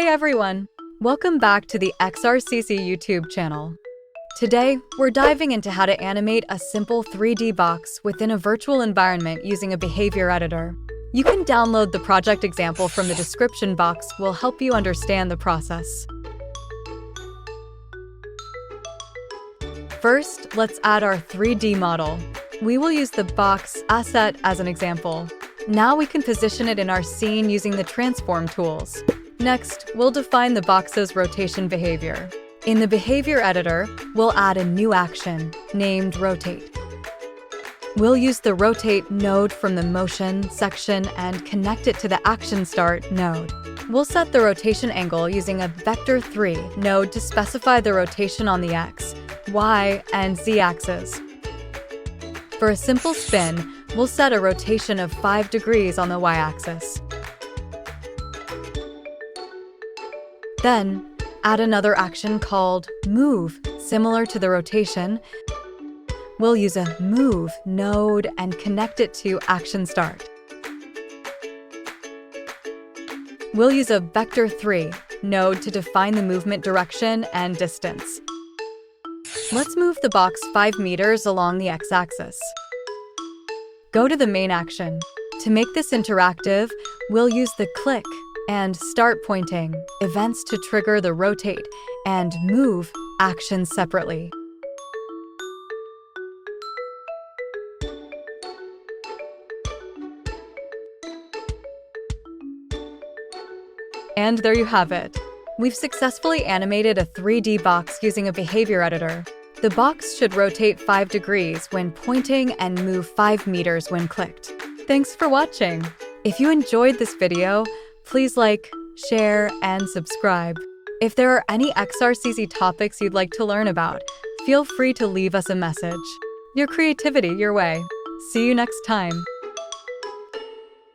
Hey everyone! Welcome back to the XRCC YouTube channel. Today, we're diving into how to animate a simple 3D box within a virtual environment using a behavior editor. You can download the project example from the description box. Will help you understand the process. First, let's add our 3D model. We will use the box asset as an example. Now we can position it in our scene using the transform tools. Next, we'll define the box's rotation behavior. In the behavior editor, we'll add a new action named rotate. We'll use the rotate node from the motion section and connect it to the action start node. We'll set the rotation angle using a vector 3 node to specify the rotation on the X, Y, and Z axes. For a simple spin, we'll set a rotation of 5 degrees on the Y-axis. Then, add another action called move, similar to the rotation. We'll use a move node and connect it to action start. We'll use a vector 3 node to define the movement direction and distance. Let's move the box 5 meters along the x-axis. Go to the main action. To make this interactive, we'll use the click and start pointing events to trigger the rotate and move actions separately. And there you have it. We've successfully animated a 3D box using a behavior editor. The box should rotate 5 degrees when pointing and move 5 meters when clicked. Thanks for watching. If you enjoyed this video, please like, share, and subscribe. If there are any XRCC topics you'd like to learn about, feel free to leave us a message. Your creativity your way. See you next time.